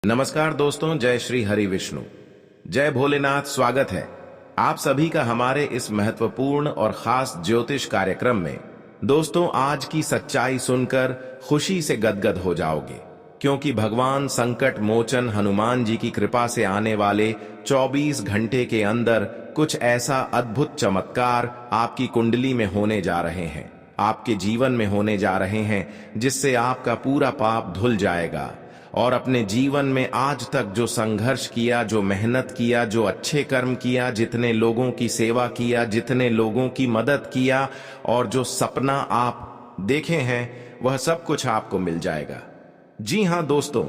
नमस्कार दोस्तों, जय श्री हरि विष्णु, जय भोलेनाथ। स्वागत है आप सभी का हमारे इस महत्वपूर्ण और खास ज्योतिष कार्यक्रम में। दोस्तों, आज की सच्चाई सुनकर खुशी से गदगद हो जाओगे, क्योंकि भगवान संकट मोचन हनुमान जी की कृपा से आने वाले 24 घंटे के अंदर कुछ ऐसा अद्भुत चमत्कार आपकी कुंडली में होने जा रहे हैं, आपके जीवन में होने जा रहे हैं, जिससे आपका पूरा पाप धुल जाएगा। और अपने जीवन में आज तक जो संघर्ष किया, जो मेहनत किया, जो अच्छे कर्म किया, जितने लोगों की सेवा किया, जितने लोगों की मदद किया, और जो सपना आप देखे हैं, वह सब कुछ आपको मिल जाएगा। जी हां दोस्तों,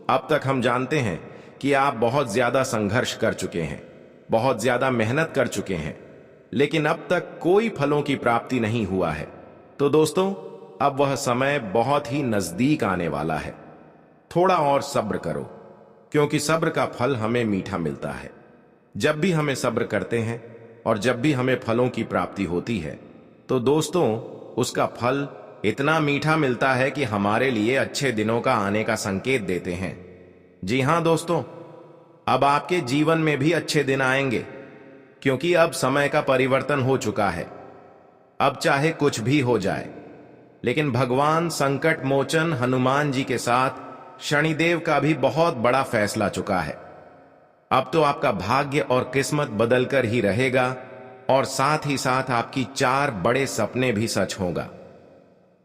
अब तक हम जानते हैं कि आप बहुत ज्यादा संघर्ष कर चुके हैं, बहुत ज्यादा मेहनत कर चुके हैं, लेकिन अब तक कोई फलों की प्राप्ति नहीं हुआ है। तो दोस्तों, अब वह समय बहुत ही नजदीक आने वाला है। थोड़ा और सब्र करो, क्योंकि सब्र का फल हमें मीठा मिलता है। जब भी हमें सब्र करते हैं और जब भी हमें फलों की प्राप्ति होती है, तो दोस्तों उसका फल इतना मीठा मिलता है कि हमारे लिए अच्छे दिनों का आने का संकेत देते हैं। जी हां दोस्तों, अब आपके जीवन में भी अच्छे दिन आएंगे, क्योंकि अब समय का परिवर्तन हो चुका है। अब चाहे कुछ भी हो जाए, लेकिन भगवान संकट मोचन हनुमान जी के साथ शनिदेव का भी बहुत बड़ा फैसला चुका है। अब तो आपका भाग्य और किस्मत बदलकर ही रहेगा, और साथ ही साथ आपकी 4 बड़े सपने भी सच होगा।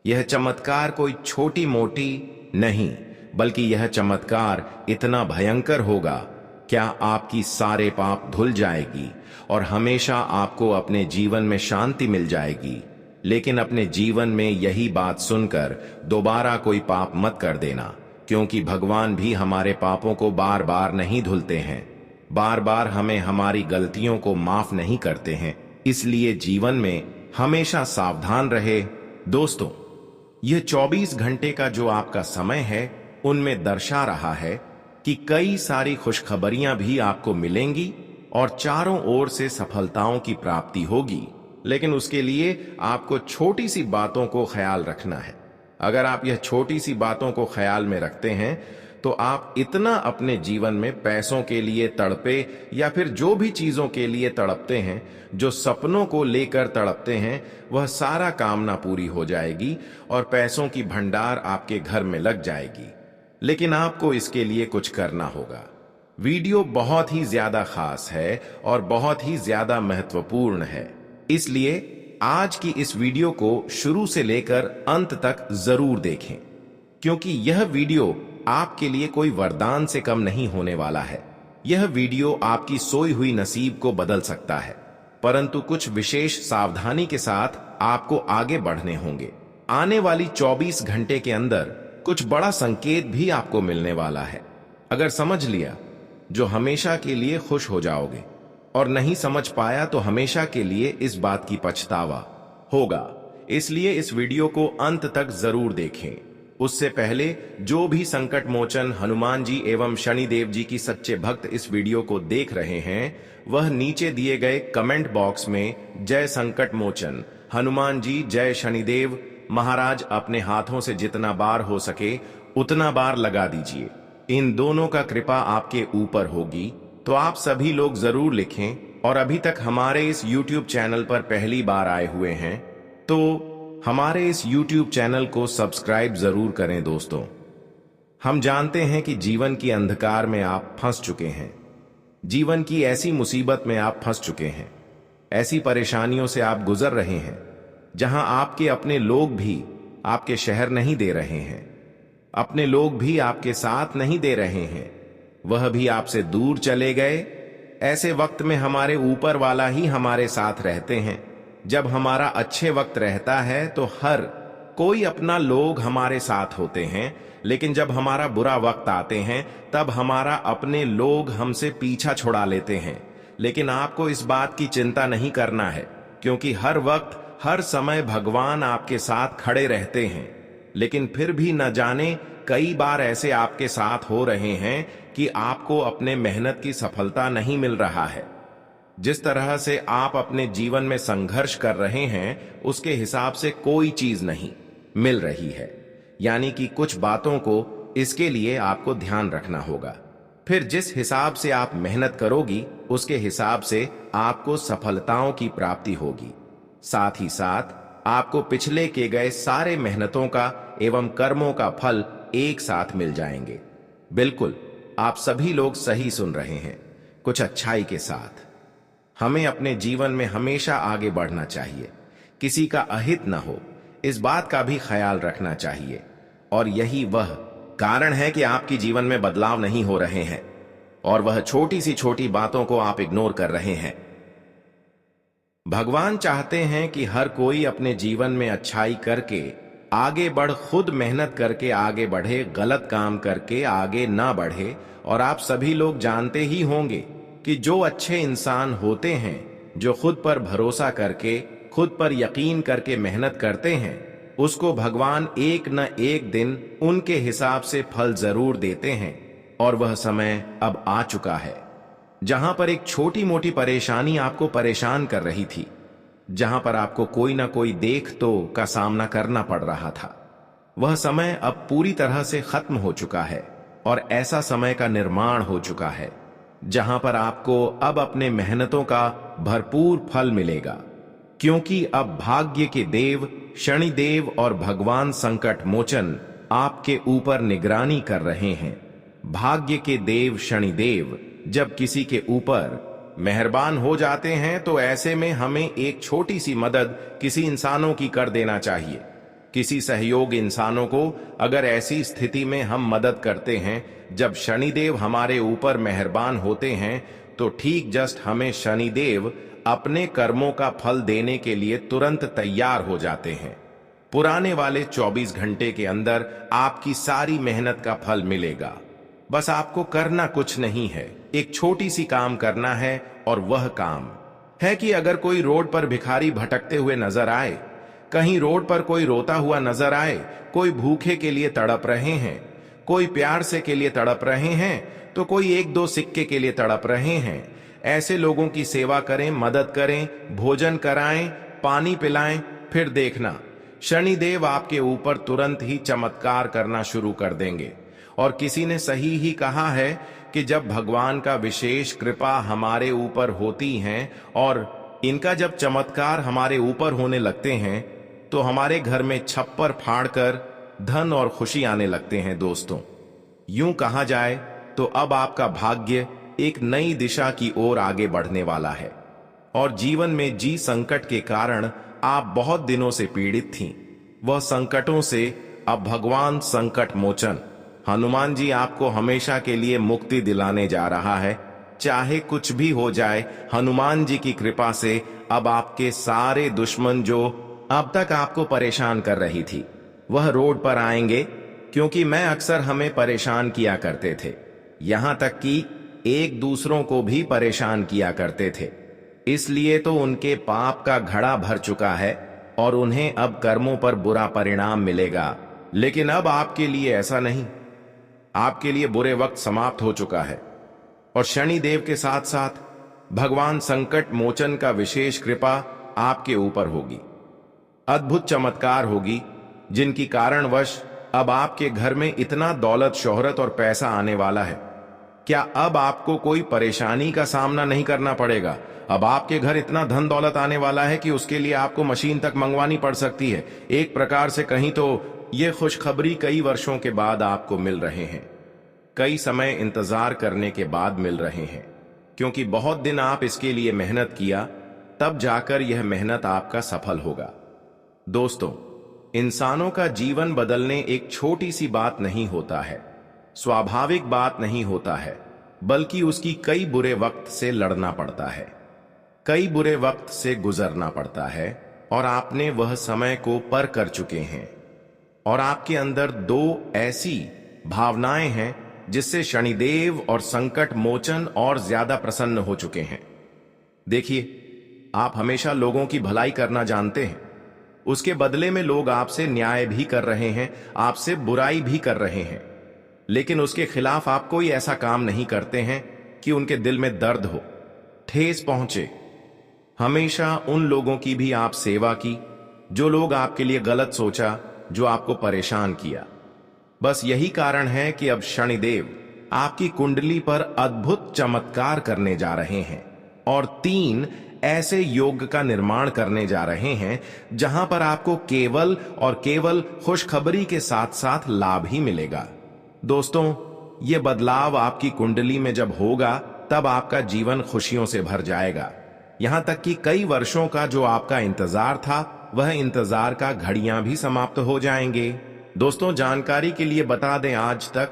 यह चमत्कार कोई छोटी मोटी नहीं, बल्कि यह चमत्कार इतना भयंकर होगा, क्या आपकी सारे पाप धुल जाएगी और हमेशा आपको अपने जीवन में शांति मिल जाएगी। लेकिन अपने जीवन में यही बात सुनकर दोबारा कोई पाप मत कर देना, क्योंकि भगवान भी हमारे पापों को बार बार नहीं धुलते हैं, बार बार हमें हमारी गलतियों को माफ नहीं करते हैं। इसलिए जीवन में हमेशा सावधान रहे। दोस्तों, यह 24 घंटे का जो आपका समय है, उनमें दर्शा रहा है कि कई सारी खुशखबरियां भी आपको मिलेंगी और चारों ओर से सफलताओं की प्राप्ति होगी। लेकिन उसके लिए आपको छोटी सी बातों को ख्याल रखना है। अगर आप यह छोटी सी बातों को ख्याल में रखते हैं, तो आप इतना अपने जीवन में पैसों के लिए तड़पे या फिर जो भी चीजों के लिए तड़पते हैं, जो सपनों को लेकर तड़पते हैं, वह सारा कामना पूरी हो जाएगी और पैसों की भंडार आपके घर में लग जाएगी। लेकिन आपको इसके लिए कुछ करना होगा। वीडियो बहुत ही ज्यादा खास है और बहुत ही ज्यादा महत्वपूर्ण है, इसलिए आज की इस वीडियो को शुरू से लेकर अंत तक जरूर देखें, क्योंकि यह वीडियो आपके लिए कोई वरदान से कम नहीं होने वाला है। यह वीडियो आपकी सोई हुई नसीब को बदल सकता है, परंतु कुछ विशेष सावधानी के साथ आपको आगे बढ़ने होंगे। आने वाली 24 घंटे के अंदर कुछ बड़ा संकेत भी आपको मिलने वाला है। अगर समझ लिया, जो हमेशा के लिए खुश हो जाओगे, और नहीं समझ पाया तो हमेशा के लिए इस बात की पछतावा होगा। इसलिए इस वीडियो को अंत तक जरूर देखें। उससे पहले जो भी संकट मोचन हनुमान जी एवं शनिदेव जी की सच्चे भक्त इस वीडियो को देख रहे हैं, वह नीचे दिए गए कमेंट बॉक्स में जय संकट मोचन हनुमान जी, जय शनिदेव महाराज अपने हाथों से जितना बार हो सके उतना बार लगा दीजिए। इन दोनों का कृपा आपके ऊपर होगी, तो आप सभी लोग जरूर लिखें। और अभी तक हमारे इस YouTube चैनल पर पहली बार आए हुए हैं, तो हमारे इस YouTube चैनल को सब्सक्राइब जरूर करें। दोस्तों, हम जानते हैं कि जीवन की अंधकार में आप फंस चुके हैं, जीवन की ऐसी मुसीबत में आप फंस चुके हैं, ऐसी परेशानियों से आप गुजर रहे हैं जहां आपके अपने लोग भी आपके शहर नहीं दे रहे हैं, अपने लोग भी आपके साथ नहीं दे रहे हैं, वह भी आपसे दूर चले गए। ऐसे वक्त में हमारे ऊपर वाला ही हमारे साथ रहते हैं। जब हमारा अच्छे वक्त रहता है तो हर कोई अपना लोग हमारे साथ होते हैं, लेकिन जब हमारा बुरा वक्त आते हैं, तब हमारा अपने लोग हमसे पीछा छुड़ा लेते हैं। लेकिन आपको इस बात की चिंता नहीं करना है, क्योंकि हर वक्त हर समय भगवान आपके साथ खड़े रहते हैं। लेकिन फिर भी न जाने कई बार ऐसे आपके साथ हो रहे हैं कि आपको अपने मेहनत की सफलता नहीं मिल रहा है। जिस तरह से आप अपने जीवन में संघर्ष कर रहे हैं, उसके हिसाब से कोई चीज नहीं मिल रही है। यानी कि कुछ बातों को इसके लिए आपको ध्यान रखना होगा। फिर जिस हिसाब से आप मेहनत करोगी उसके हिसाब से आपको सफलताओं की प्राप्ति होगी। साथ ही साथ आपको पिछले किए गए सारे मेहनतों का एवं कर्मों का फल एक साथ मिल जाएंगे। बिल्कुल, आप सभी लोग सही सुन रहे हैं। कुछ अच्छाई के साथ हमें अपने जीवन में हमेशा आगे बढ़ना चाहिए, किसी का अहित न हो, इस बात का भी ख्याल रखना चाहिए। और यही वह कारण है कि आपकी जीवन में बदलाव नहीं हो रहे हैं और वह छोटी सी छोटी बातों को आप इग्नोर कर रहे हैं। भगवान चाहते हैं कि हर कोई अपने जीवन में अच्छाई करके आगे बढ़, खुद मेहनत करके आगे बढ़े, गलत काम करके आगे ना बढ़े। और आप सभी लोग जानते ही होंगे कि जो अच्छे इंसान होते हैं, जो खुद पर भरोसा करके, खुद पर यकीन करके मेहनत करते हैं, उसको भगवान एक न एक दिन उनके हिसाब से फल जरूर देते हैं। और वह समय अब आ चुका है जहां पर एक छोटी मोटी परेशानी आपको परेशान कर रही थी, जहां पर आपको कोई ना कोई देख तो का सामना करना पड़ रहा था, वह समय अब पूरी तरह से खत्म हो चुका है और ऐसा समय का निर्माण हो चुका है जहां पर आपको अब अपने मेहनतों का भरपूर फल मिलेगा। क्योंकि अब भाग्य के देव शनिदेव और भगवान संकट मोचन आपके ऊपर निगरानी कर रहे हैं। भाग्य के देव शनिदेव जब किसी के ऊपर मेहरबान हो जाते हैं तो ऐसे में हमें एक छोटी सी मदद किसी इंसानों की कर देना चाहिए। किसी सहयोग इंसानों को अगर ऐसी स्थिति में हम मदद करते हैं जब शनिदेव हमारे ऊपर मेहरबान होते हैं, तो ठीक जस्ट हमें शनिदेव अपने कर्मों का फल देने के लिए तुरंत तैयार हो जाते हैं। पुराने वाले 24 घंटे के अंदर आपकी सारी मेहनत का फल मिलेगा। बस आपको करना कुछ नहीं है, एक छोटी सी काम करना है और वह काम है कि अगर कोई रोड पर भिखारी भटकते हुए नजर आए, कहीं रोड पर कोई रोता हुआ नजर आए, कोई भूखे के लिए तड़प रहे हैं, कोई प्यार से के लिए तड़प रहे हैं, तो कोई एक दो सिक्के के लिए तड़प रहे हैं, ऐसे लोगों की सेवा करें, मदद करें, भोजन कराएं, पानी पिलाएं। फिर देखना शनिदेव आपके ऊपर तुरंत ही चमत्कार करना शुरू कर देंगे। और किसी ने सही ही कहा है कि जब भगवान का विशेष कृपा हमारे ऊपर होती है और इनका जब चमत्कार हमारे ऊपर होने लगते हैं तो हमारे घर में छप्पर फाड़कर धन और खुशी आने लगते हैं। दोस्तों, यूं कहा जाए तो अब आपका भाग्य एक नई दिशा की ओर आगे बढ़ने वाला है। और जीवन में जी संकट के कारण आप बहुत दिनों से पीड़ित थीं, वह संकटों से अब भगवान संकट मोचन हनुमान जी आपको हमेशा के लिए मुक्ति दिलाने जा रहा है। चाहे कुछ भी हो जाए, हनुमान जी की कृपा से अब आपके सारे दुश्मन जो अब तक आपको परेशान कर रही थी, वह रोड पर आएंगे। क्योंकि मैं अक्सर हमें परेशान किया करते थे, यहां तक कि एक दूसरों को भी परेशान किया करते थे। इसलिए तो उनके पाप का घड़ा भर चुका है और उन्हें अब कर्मों पर बुरा परिणाम मिलेगा। लेकिन अब आपके लिए ऐसा नहीं, आपके लिए बुरे वक्त समाप्त हो चुका है और शनिदेव के साथ साथ भगवान संकट मोचन का विशेष कृपा आपके ऊपर होगी। अद्भुत चमत्कार होगी जिनकी कारणवश अब आपके घर में इतना दौलत, शोहरत और पैसा आने वाला है। क्या अब आपको कोई परेशानी का सामना नहीं करना पड़ेगा? अब आपके घर इतना धन दौलत आने वाला है कि उसके लिए आपको मशीन तक मंगवानी पड़ सकती है। एक प्रकार से कहीं तो ये खुशखबरी कई वर्षों के बाद आपको मिल रहे हैं, कई समय इंतजार करने के बाद मिल रहे हैं, क्योंकि बहुत दिन आप इसके लिए मेहनत किया, तब जाकर यह मेहनत आपका सफल होगा। दोस्तों, इंसानों का जीवन बदलने एक छोटी सी बात नहीं होता है, स्वाभाविक बात नहीं होता है, बल्कि उसकी कई बुरे वक्त से लड़ना पड़ता है, कई बुरे वक्त से गुजरना पड़ता है। और आपने वह समय को पार कर चुके हैं और आपके अंदर दो ऐसी भावनाएं हैं जिससे शनिदेव और संकट मोचन और ज्यादा प्रसन्न हो चुके हैं। देखिए, आप हमेशा लोगों की भलाई करना जानते हैं, उसके बदले में लोग आपसे न्याय भी कर रहे हैं, आपसे बुराई भी कर रहे हैं, लेकिन उसके खिलाफ आप कोई ऐसा काम नहीं करते हैं कि उनके दिल में दर्द हो, ठेस पहुंचे। हमेशा उन लोगों की भी आप सेवा की जो लोग आपके लिए गलत सोचा, जो आपको परेशान किया। बस यही कारण है कि अब शनिदेव आपकी कुंडली पर अद्भुत चमत्कार करने जा रहे हैं और 3 ऐसे योग का निर्माण करने जा रहे हैं जहां पर आपको केवल और केवल खुशखबरी के साथ साथ लाभ ही मिलेगा। दोस्तों, ये बदलाव आपकी कुंडली में जब होगा तब आपका जीवन खुशियों से भर जाएगा। यहां तक कि कई वर्षों का जो आपका इंतजार था, वह इंतजार का घड़ियां भी समाप्त हो जाएंगे। दोस्तों, जानकारी के लिए बता दें, आज तक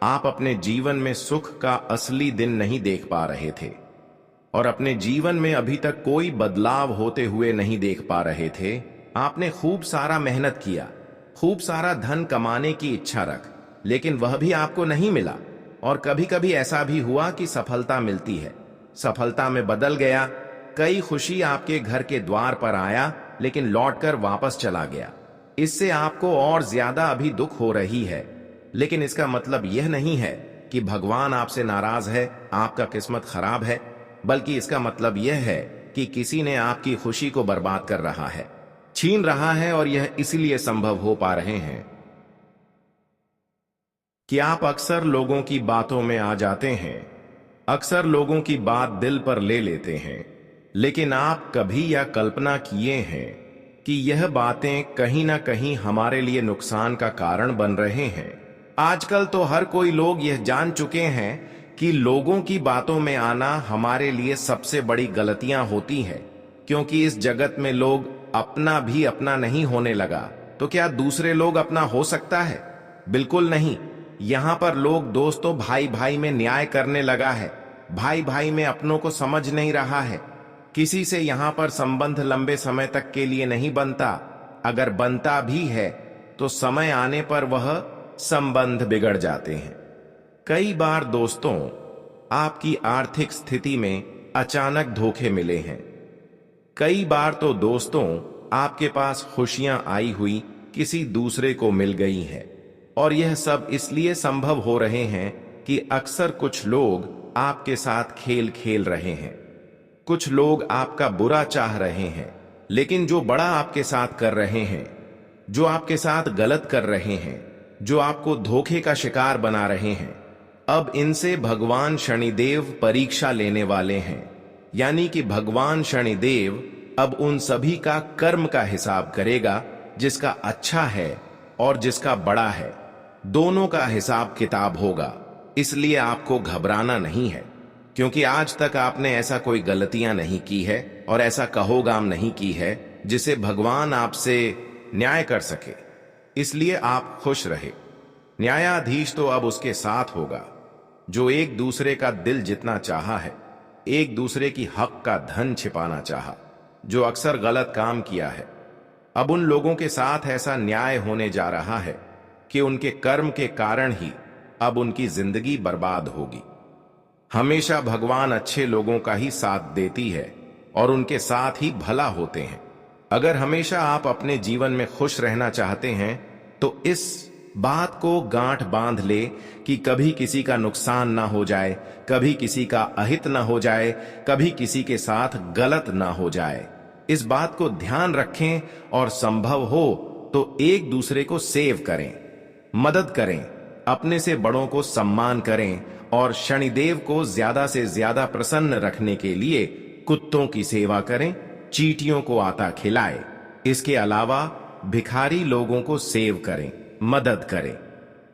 आप अपने जीवन में सुख का असली दिन नहीं देख पा रहे थे और अपने जीवन में अभी तक कोई बदलाव होते हुए नहीं देख पा रहे थे। आपने खूब सारा मेहनत किया, खूब सारा धन कमाने की इच्छा रख, लेकिन वह भी आपको नहीं मिला। और कभी कभी ऐसा भी हुआ कि सफलता मिलती है, सफलता में बदल गया। कई खुशी आपके घर के द्वार पर आया लेकिन लौटकर वापस चला गया। इससे आपको और ज्यादा अभी दुख हो रही है, लेकिन इसका मतलब यह नहीं है कि भगवान आपसे नाराज है, आपका किस्मत खराब है, बल्कि इसका मतलब यह है कि किसी ने आपकी खुशी को बर्बाद कर रहा है, छीन रहा है। और यह इसलिए संभव हो पा रहे हैं कि आप अक्सर लोगों की बातों में आ जाते हैं, अक्सर लोगों की बात दिल पर ले लेते हैं, लेकिन आप कभी यह कल्पना किए हैं कि यह बातें कहीं ना कहीं हमारे लिए नुकसान का कारण बन रहे हैं। आजकल तो हर कोई लोग यह जान चुके हैं कि लोगों की बातों में आना हमारे लिए सबसे बड़ी गलतियां होती हैं, क्योंकि इस जगत में लोग अपना भी अपना नहीं होने लगा, तो क्या दूसरे लोग अपना हो सकता है? बिल्कुल नहीं। यहां पर लोग दोस्तों भाई भाई में न्याय करने लगा है, भाई भाई में अपनों को समझ नहीं रहा है। किसी से यहां पर संबंध लंबे समय तक के लिए नहीं बनता, अगर बनता भी है तो समय आने पर वह संबंध बिगड़ जाते हैं। कई बार दोस्तों, आपकी आर्थिक स्थिति में अचानक धोखे मिले हैं। कई बार तो दोस्तों, आपके पास खुशियां आई हुई किसी दूसरे को मिल गई हैं। और यह सब इसलिए संभव हो रहे हैं कि अक्सर कुछ लोग आपके साथ खेल खेल रहे हैं, कुछ लोग आपका बुरा चाह रहे हैं, लेकिन जो बड़ा आपके साथ कर रहे हैं, जो आपके साथ गलत कर रहे हैं, जो आपको धोखे का शिकार बना रहे हैं, अब इनसे भगवान शनिदेव परीक्षा लेने वाले हैं। यानी कि भगवान शनिदेव अब उन सभी का कर्म का हिसाब करेगा, जिसका अच्छा है और जिसका बड़ा है, दोनों का हिसाब किताब होगा। इसलिए आपको घबराना नहीं है, क्योंकि आज तक आपने ऐसा कोई गलतियां नहीं की है और ऐसा कहोगाम नहीं की है जिसे भगवान आपसे न्याय कर सके। इसलिए आप खुश रहे। न्यायाधीश तो अब उसके साथ होगा जो एक दूसरे का दिल जितना चाहा है, एक दूसरे की हक का धन छिपाना चाहा, जो अक्सर गलत काम किया है। अब उन लोगों के साथ ऐसा न्याय होने जा रहा है कि उनके कर्म के कारण ही अब उनकी जिंदगी बर्बाद होगी। हमेशा भगवान अच्छे लोगों का ही साथ देती है और उनके साथ ही भला होते हैं। अगर हमेशा आप अपने जीवन में खुश रहना चाहते हैं तो इस बात को गांठ बांध ले कि कभी किसी का नुकसान ना हो जाए, कभी किसी का अहित ना हो जाए, कभी किसी के साथ गलत ना हो जाए। इस बात को ध्यान रखें और संभव हो तो एक दूसरे को सेव करें, मदद करें, अपने से बड़ों को सम्मान करें और शनिदेव को ज्यादा से ज्यादा प्रसन्न रखने के लिए कुत्तों की सेवा करें, चींटियों को आटा खिलाएं। इसके अलावा भिखारी लोगों को सेव करें, मदद करें,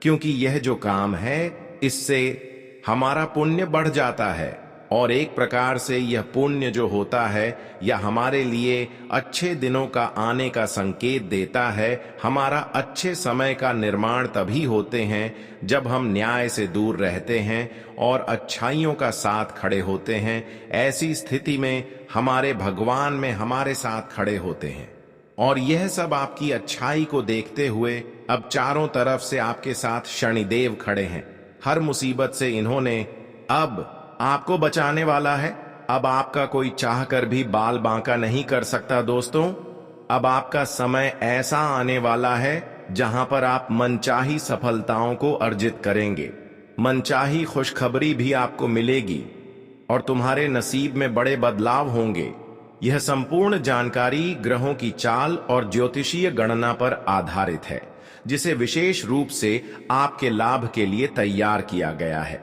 क्योंकि यह जो काम है इससे हमारा पुण्य बढ़ जाता है और एक प्रकार से यह पुण्य जो होता है यह हमारे लिए अच्छे दिनों का आने का संकेत देता है। हमारा अच्छे समय का निर्माण तभी होते हैं जब हम न्याय से दूर रहते हैं और अच्छाइयों का साथ खड़े होते हैं। ऐसी स्थिति में हमारे भगवान में हमारे साथ खड़े होते हैं और यह सब आपकी अच्छाई को देखते हुए अब चारों तरफ से आपके साथ शनिदेव खड़े हैं। हर मुसीबत से इन्होंने अब आपको बचाने वाला है। अब आपका कोई चाह कर भी बाल बांका नहीं कर सकता। दोस्तों, अब आपका समय ऐसा आने वाला है जहां पर आप मनचाही सफलताओं को अर्जित करेंगे, मनचाही खुशखबरी भी आपको मिलेगी और तुम्हारे नसीब में बड़े बदलाव होंगे। यह संपूर्ण जानकारी ग्रहों की चाल और ज्योतिषीय गणना पर आधारित है। जिसे विशेष रूप से आपके लाभ के लिए तैयार किया गया है।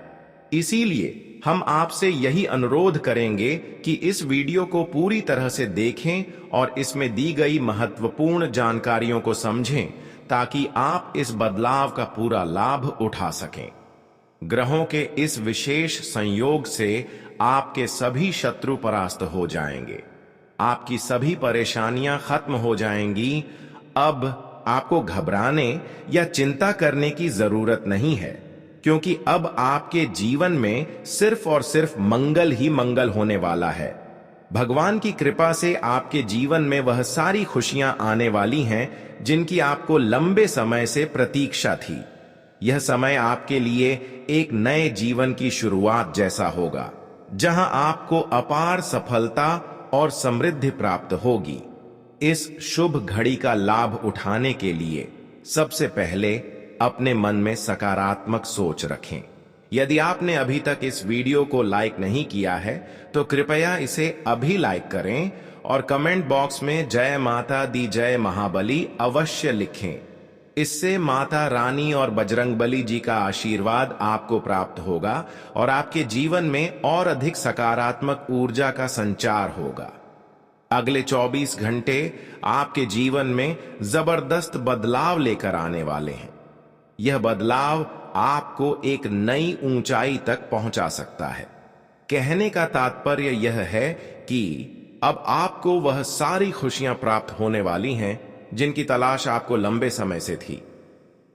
इसीलिए हम आपसे यही अनुरोध करेंगे कि इस वीडियो को पूरी तरह से देखें और इसमें दी गई महत्वपूर्ण जानकारियों को समझें, ताकि आप इस बदलाव का पूरा लाभ उठा सकें। ग्रहों के इस विशेष संयोग से आपके सभी शत्रु परास्त हो जाएंगे, आपकी सभी परेशानियां खत्म हो जाएंगी। अब आपको घबराने या चिंता करने की जरूरत नहीं है, क्योंकि अब आपके जीवन में सिर्फ और सिर्फ मंगल ही मंगल होने वाला है। भगवान की कृपा से आपके जीवन में वह सारी खुशियां आने वाली हैं जिनकी आपको लंबे समय से प्रतीक्षा थी। यह समय आपके लिए एक नए जीवन की शुरुआत जैसा होगा, जहां आपको अपार सफलता और समृद्धि प्राप्त होगी। इस शुभ घड़ी का लाभ उठाने के लिए सबसे पहले अपने मन में सकारात्मक सोच रखें। यदि आपने अभी तक इस वीडियो को लाइक नहीं किया है तो कृपया इसे अभी लाइक करें और कमेंट बॉक्स में जय माता दी जय महाबली अवश्य लिखें। इससे माता रानी और बजरंगबली जी का आशीर्वाद आपको प्राप्त होगा और आपके जीवन में और अधिक सकारात्मक ऊर्जा का संचार होगा। अगले 24 घंटे आपके जीवन में जबरदस्त बदलाव लेकर आने वाले हैं। यह बदलाव आपको एक नई ऊंचाई तक पहुंचा सकता है। कहने का तात्पर्य यह है कि अब आपको वह सारी खुशियां प्राप्त होने वाली हैं जिनकी तलाश आपको लंबे समय से थी।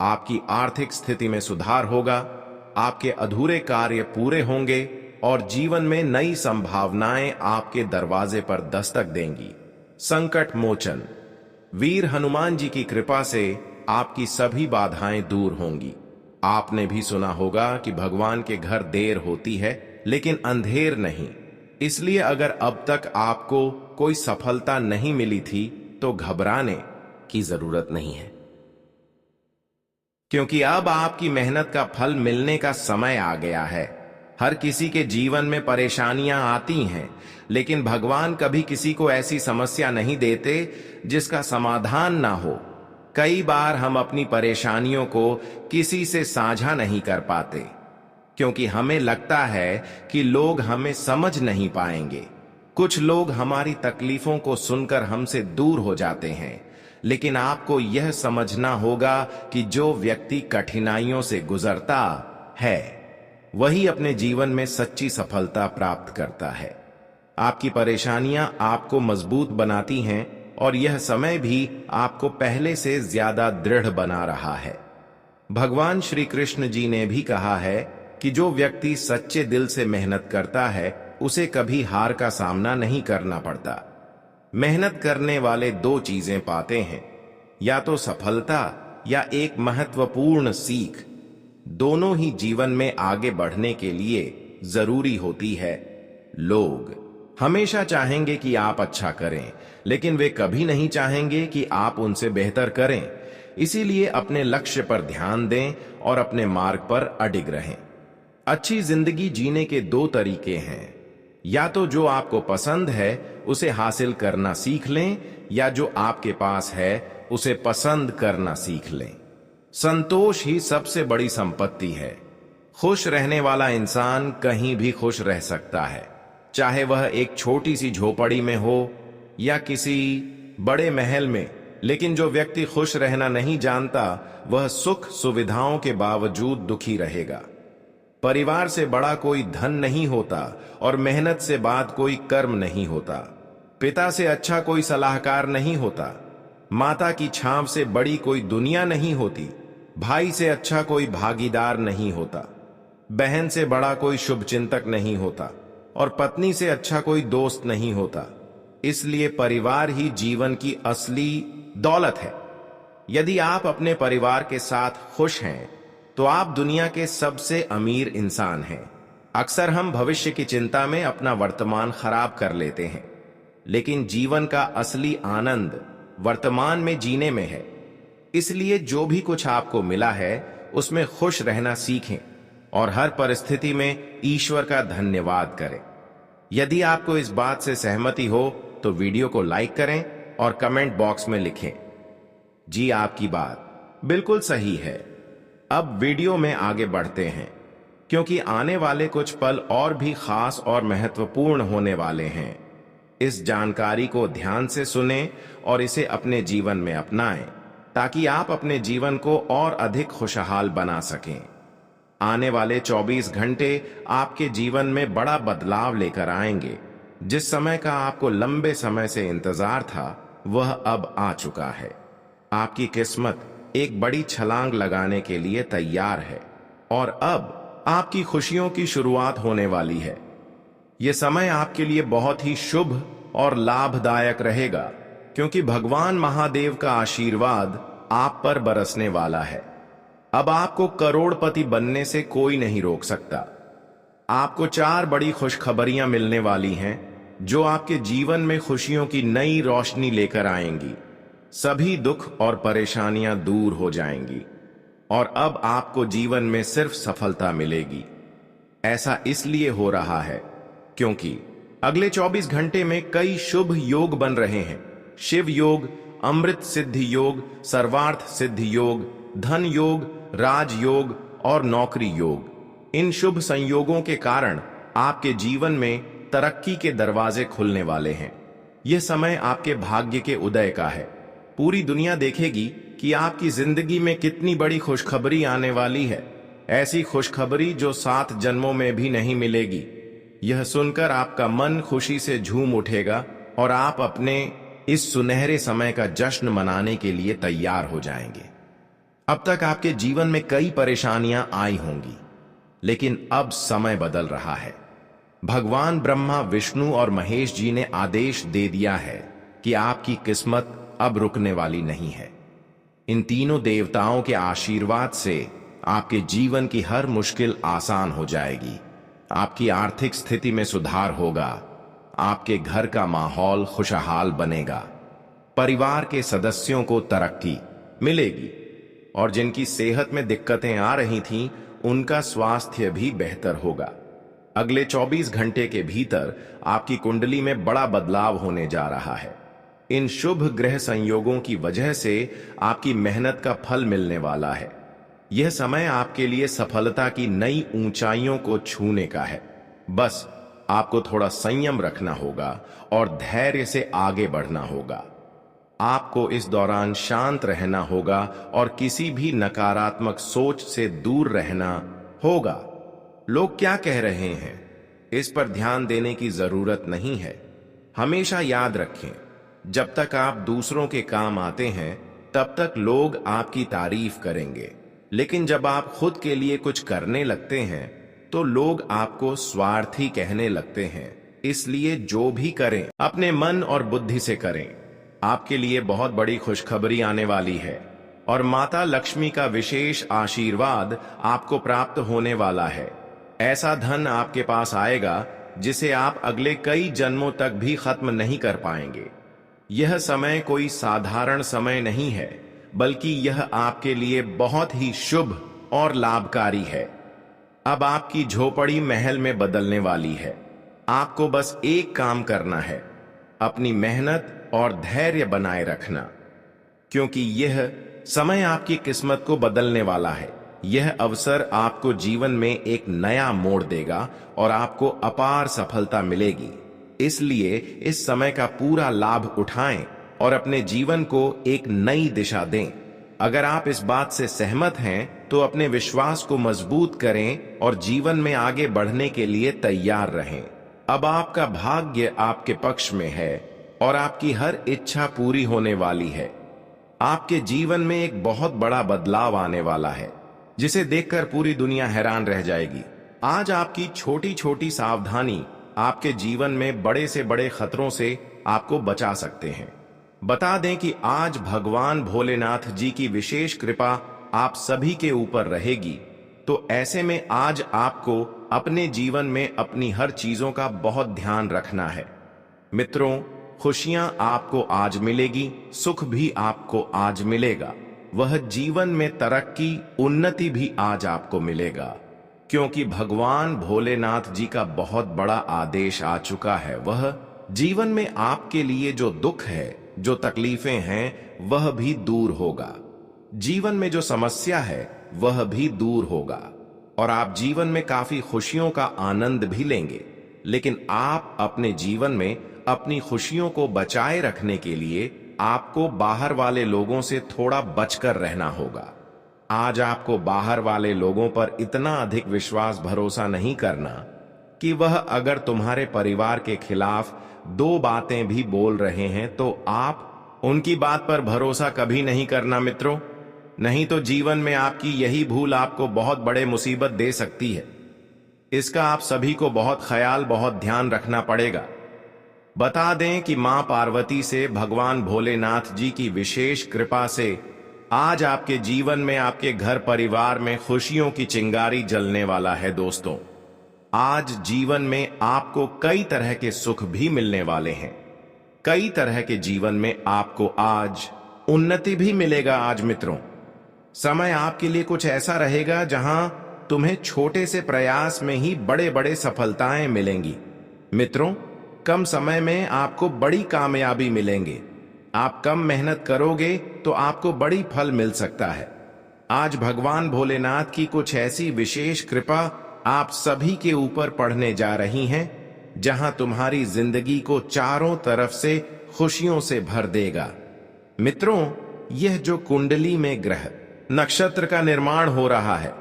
आपकी आर्थिक स्थिति में सुधार होगा, आपके अधूरे कार्य पूरे होंगे और जीवन में नई संभावनाएं आपके दरवाजे पर दस्तक देंगी। संकट मोचन, वीर हनुमान जी की कृपा से आपकी सभी बाधाएं दूर होंगी। आपने भी सुना होगा कि भगवान के घर देर होती है लेकिन अंधेर नहीं। इसलिए अगर अब तक आपको कोई सफलता नहीं मिली थी तो घबराने की जरूरत नहीं है, क्योंकि अब आपकी मेहनत का फल मिलने का समय आ गया है। हर किसी के जीवन में परेशानियां आती हैं, लेकिन भगवान कभी किसी को ऐसी समस्या नहीं देते जिसका समाधान ना हो। कई बार हम अपनी परेशानियों को किसी से साझा नहीं कर पाते, क्योंकि हमें लगता है कि लोग हमें समझ नहीं पाएंगे। कुछ लोग हमारी तकलीफों को सुनकर हमसे दूर हो जाते हैं, लेकिन आपको यह समझना होगा कि जो व्यक्ति कठिनाइयों से गुजरता है वही अपने जीवन में सच्ची सफलता प्राप्त करता है। आपकी परेशानियां आपको मजबूत बनाती हैं और यह समय भी आपको पहले से ज्यादा दृढ़ बना रहा है। भगवान श्री कृष्ण जी ने भी कहा है कि जो व्यक्ति सच्चे दिल से मेहनत करता है उसे कभी हार का सामना नहीं करना पड़ता। मेहनत करने वाले दो चीजें पाते हैं, या तो सफलता या एक महत्वपूर्ण सीख। दोनों ही जीवन में आगे बढ़ने के लिए जरूरी होती है। लोग हमेशा चाहेंगे कि आप अच्छा करें, लेकिन वे कभी नहीं चाहेंगे कि आप उनसे बेहतर करें। इसीलिए अपने लक्ष्य पर ध्यान दें और अपने मार्ग पर अडिग रहें। अच्छी जिंदगी जीने के दो तरीके हैं, या तो जो आपको पसंद है उसे हासिल करना सीख लें, या जो आपके पास है उसे पसंद करना सीख लें। संतोष ही सबसे बड़ी संपत्ति है। खुश रहने वाला इंसान कहीं भी खुश रह सकता है, चाहे वह एक छोटी सी झोपड़ी में हो या किसी बड़े महल में। लेकिन जो व्यक्ति खुश रहना नहीं जानता वह सुख सुविधाओं के बावजूद दुखी रहेगा। परिवार से बड़ा कोई धन नहीं होता और मेहनत से बाद कोई कर्म नहीं होता। पिता से अच्छा कोई सलाहकार नहीं होता। माता की छांव से बड़ी कोई दुनिया नहीं होती। भाई से अच्छा कोई भागीदार नहीं होता। बहन से बड़ा कोई शुभचिंतक नहीं होता और पत्नी से अच्छा कोई दोस्त नहीं होता। इसलिए परिवार ही जीवन की असली दौलत है। यदि आप अपने परिवार के साथ खुश हैं तो आप दुनिया के सबसे अमीर इंसान हैं। अक्सर हम भविष्य की चिंता में अपना वर्तमान खराब कर लेते हैं, लेकिन जीवन का असली आनंद वर्तमान में जीने में है। इसलिए जो भी कुछ आपको मिला है उसमें खुश रहना सीखें और हर परिस्थिति में ईश्वर का धन्यवाद करें। यदि आपको इस बात से सहमति हो तो वीडियो को लाइक करें और कमेंट बॉक्स में लिखें, जी आपकी बात बिल्कुल सही है। अब वीडियो में आगे बढ़ते हैं, क्योंकि आने वाले कुछ पल और भी खास और महत्वपूर्ण होने वाले हैं। इस जानकारी को ध्यान से सुनें और इसे अपने जीवन में अपनाएं, ताकि आप अपने जीवन को और अधिक खुशहाल बना सकें। आने वाले 24 घंटे आपके जीवन में बड़ा बदलाव लेकर आएंगे। जिस समय का आपको लंबे समय से इंतजार था, वह अब आ चुका है। आपकी किस्मत एक बड़ी छलांग लगाने के लिए तैयार है और अब आपकी खुशियों की शुरुआत होने वाली है। यह समय आपके लिए बहुत ही शुभ और लाभदायक रहेगा, क्योंकि भगवान महादेव का आशीर्वाद आप पर बरसने वाला है। अब आपको करोड़पति बनने से कोई नहीं रोक सकता। आपको 4 बड़ी खुशखबरियां मिलने वाली हैं, जो आपके जीवन में खुशियों की नई रोशनी लेकर आएंगी। सभी दुख और परेशानियां दूर हो जाएंगी और अब आपको जीवन में सिर्फ सफलता मिलेगी। ऐसा इसलिए हो रहा है क्योंकि अगले 24 घंटे में कई शुभ योग बन रहे हैं। शिव योग, अमृत सिद्धि योग, सर्वार्थ सिद्धि योग, धन योग, राजयोग और नौकरी योग। इन शुभ संयोगों के कारण आपके जीवन में तरक्की के दरवाजे खुलने वाले हैं। यह समय आपके भाग्य के उदय का है। पूरी दुनिया देखेगी कि आपकी जिंदगी में कितनी बड़ी खुशखबरी आने वाली है। ऐसी खुशखबरी जो 7 जन्मों में भी नहीं मिलेगी। यह सुनकर आपका मन खुशी से झूम उठेगा और आप अपने इस सुनहरे समय का जश्न मनाने के लिए तैयार हो जाएंगे। अब तक आपके जीवन में कई परेशानियां आई होंगी, लेकिन अब समय बदल रहा है। भगवान ब्रह्मा, विष्णु और महेश जी ने आदेश दे दिया है कि आपकी किस्मत अब रुकने वाली नहीं है। इन तीनों देवताओं के आशीर्वाद से आपके जीवन की हर मुश्किल आसान हो जाएगी। आपकी आर्थिक स्थिति में सुधार होगा। आपके घर का माहौल खुशहाल बनेगा। परिवार के सदस्यों को तरक्की मिलेगी और जिनकी सेहत में दिक्कतें आ रही थीं, उनका स्वास्थ्य भी बेहतर होगा। अगले 24 घंटे के भीतर आपकी कुंडली में बड़ा बदलाव होने जा रहा है। इन शुभ ग्रह संयोगों की वजह से आपकी मेहनत का फल मिलने वाला है। यह समय आपके लिए सफलता की नई ऊंचाइयों को छूने का है। बस आपको थोड़ा संयम रखना होगा और धैर्य से आगे बढ़ना होगा। आपको इस दौरान शांत रहना होगा और किसी भी नकारात्मक सोच से दूर रहना होगा। लोग क्या कह रहे हैं, इस पर ध्यान देने की जरूरत नहीं है। हमेशा याद रखें, जब तक आप दूसरों के काम आते हैं, तब तक लोग आपकी तारीफ करेंगे, लेकिन जब आप खुद के लिए कुछ करने लगते हैं, तो लोग आपको स्वार्थी कहने लगते हैं। इसलिए जो भी करें, अपने मन और बुद्धि से करें। आपके लिए बहुत बड़ी खुशखबरी आने वाली है और माता लक्ष्मी का विशेष आशीर्वाद आपको प्राप्त होने वाला है। ऐसा धन आपके पास आएगा जिसे आप अगले कई जन्मों तक भी खत्म नहीं कर पाएंगे। यह समय कोई साधारण समय नहीं है, बल्कि यह आपके लिए बहुत ही शुभ और लाभकारी है। अब आपकी झोपड़ी महल में बदलने वाली है। आपको बस एक काम करना है, अपनी मेहनत और धैर्य बनाए रखना, क्योंकि यह समय आपकी किस्मत को बदलने वाला है। यह अवसर आपको जीवन में एक नया मोड़ देगा और आपको अपार सफलता मिलेगी। इसलिए इस समय का पूरा लाभ उठाएं और अपने जीवन को एक नई दिशा दें। अगर आप इस बात से सहमत हैं, तो अपने विश्वास को मजबूत करें और जीवन में आगे बढ़ने के लिए तैयार रहें। अब आपका भाग्य आपके पक्ष में है और आपकी हर इच्छा पूरी होने वाली है। आपके जीवन में एक बहुत बड़ा बदलाव आने वाला है, जिसे देखकर पूरी दुनिया हैरान रह जाएगी। आज आपकी छोटी छोटी सावधानी आपके जीवन में बड़े से बड़े खतरों से आपको बचा सकते हैं। बता दें कि आज भगवान भोलेनाथ जी की विशेष कृपा आप सभी के ऊपर रहेगी। तो ऐसे में आज आपको अपने जीवन में अपनी हर चीजों का बहुत ध्यान रखना है। मित्रों, खुशियां आपको आज मिलेगी, सुख भी आपको आज मिलेगा। वह जीवन में तरक्की, उन्नति भी आज आपको मिलेगा, क्योंकि भगवान भोलेनाथ जी का बहुत बड़ा आदेश आ चुका है। वह जीवन में आपके लिए जो दुख है, जो तकलीफें हैं, वह भी दूर होगा। जीवन में जो समस्या है वह भी दूर होगा और आप जीवन में काफी खुशियों का आनंद भी लेंगे। लेकिन आप अपने जीवन में अपनी खुशियों को बचाए रखने के लिए आपको बाहर वाले लोगों से थोड़ा बचकर रहना होगा। आज आपको बाहर वाले लोगों पर इतना अधिक विश्वास भरोसा नहीं करना कि वह अगर तुम्हारे परिवार के खिलाफ दो बातें भी बोल रहे हैं तो आप उनकी बात पर भरोसा कभी नहीं करना मित्रों। नहीं तो जीवन में आपकी यही भूल आपको बहुत बड़े मुसीबत दे सकती है। इसका आप सभी को बहुत ख्याल बहुत ध्यान रखना पड़ेगा। बता दें कि मां पार्वती से भगवान भोलेनाथ जी की विशेष कृपा से आज आपके जीवन में आपके घर परिवार में खुशियों की चिंगारी जलने वाला है दोस्तों। आज जीवन में आपको कई तरह के सुख भी मिलने वाले हैं। कई तरह के जीवन में आपको आज उन्नति भी मिलेगा। आज मित्रों, समय आपके लिए कुछ ऐसा रहेगा जहां तुम्हें छोटे से प्रयास में ही बड़े बड़े सफलताएं मिलेंगी। मित्रों, कम समय में आपको बड़ी कामयाबी मिलेंगे। आप कम मेहनत करोगे तो आपको बड़ी फल मिल सकता है। आज भगवान भोलेनाथ की कुछ ऐसी विशेष कृपा आप सभी के ऊपर पड़ने जा रही हैं जहां तुम्हारी जिंदगी को चारों तरफ से खुशियों से भर देगा। मित्रों, यह जो कुंडली में ग्रह नक्षत्र का निर्माण हो रहा है,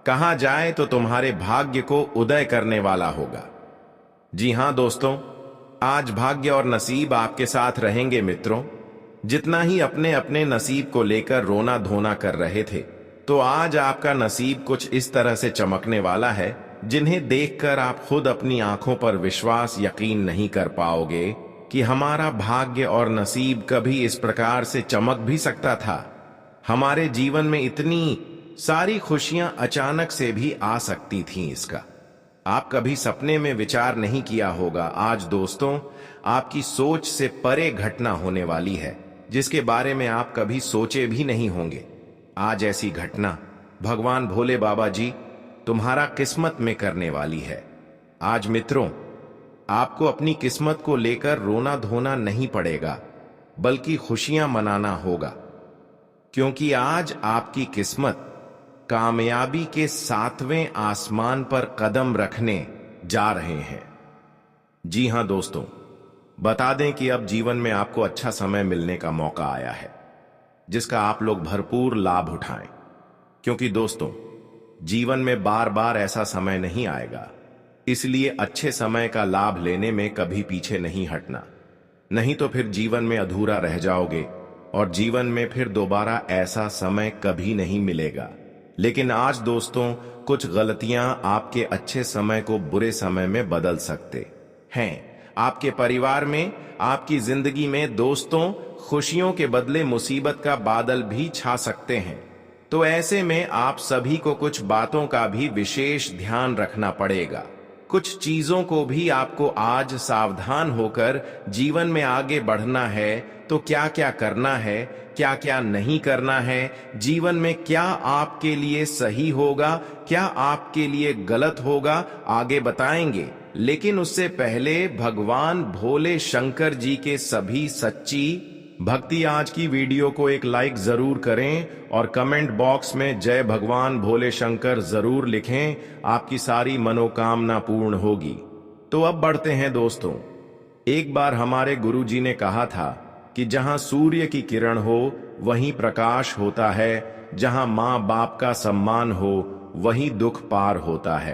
कहा जाए तो तुम्हारे भाग्य को उदय करने वाला होगा। जी हां दोस्तों, आज भाग्य और नसीब आपके साथ रहेंगे मित्रों। जितना ही अपने अपने नसीब को लेकर रोना धोना कर रहे थे, तो आज आपका नसीब कुछ इस तरह से चमकने वाला है जिन्हें देखकर आप खुद अपनी आंखों पर विश्वास यकीन नहीं कर पाओगे कि हमारा भाग्य और नसीब कभी इस प्रकार से चमक भी सकता था। हमारे जीवन में इतनी सारी खुशियां अचानक से भी आ सकती थीं। इसका आप कभी सपने में विचार नहीं किया होगा। आज दोस्तों, आपकी सोच से परे घटना होने वाली है जिसके बारे में आप कभी सोचे भी नहीं होंगे। आज ऐसी घटना भगवान भोले बाबा जी तुम्हारा किस्मत में करने वाली है। आज मित्रों, आपको अपनी किस्मत को लेकर रोना धोना नहीं पड़ेगा, बल्कि खुशियां मनाना होगा, क्योंकि आज आपकी किस्मत कामयाबी के 7वें आसमान पर कदम रखने जा रहे हैं। जी हां दोस्तों, बता दें कि अब जीवन में आपको अच्छा समय मिलने का मौका आया है जिसका आप लोग भरपूर लाभ उठाएं, क्योंकि दोस्तों, जीवन में बार बार ऐसा समय नहीं आएगा। इसलिए अच्छे समय का लाभ लेने में कभी पीछे नहीं हटना, नहीं तो फिर जीवन में अधूरा रह जाओगे और जीवन में फिर दोबारा ऐसा समय कभी नहीं मिलेगा। लेकिन आज दोस्तों, कुछ गलतियां आपके अच्छे समय को बुरे समय में बदल सकते हैं। आपके परिवार में, आपकी जिंदगी में दोस्तों, खुशियों के बदले मुसीबत का बादल भी छा सकते हैं। तो ऐसे में आप सभी को कुछ बातों का भी विशेष ध्यान रखना पड़ेगा। कुछ चीजों को भी आपको आज सावधान होकर जीवन में आगे बढ़ना है। तो क्या क्या करना है, क्या क्या नहीं करना है, जीवन में क्या आपके लिए सही होगा, क्या आपके लिए गलत होगा, आगे बताएंगे। लेकिन उससे पहले भगवान भोले शंकर जी के सभी सच्ची भक्ति आज की वीडियो को एक लाइक जरूर करें और कमेंट बॉक्स में जय भगवान भोले शंकर जरूर लिखें। आपकी सारी मनोकामना पूर्ण होगी। तो अब बढ़ते हैं दोस्तों। एक बार हमारे गुरुजी ने कहा था कि जहां सूर्य की किरण हो वहीं प्रकाश होता है, जहां माँ बाप का सम्मान हो वहीं दुख पार होता है।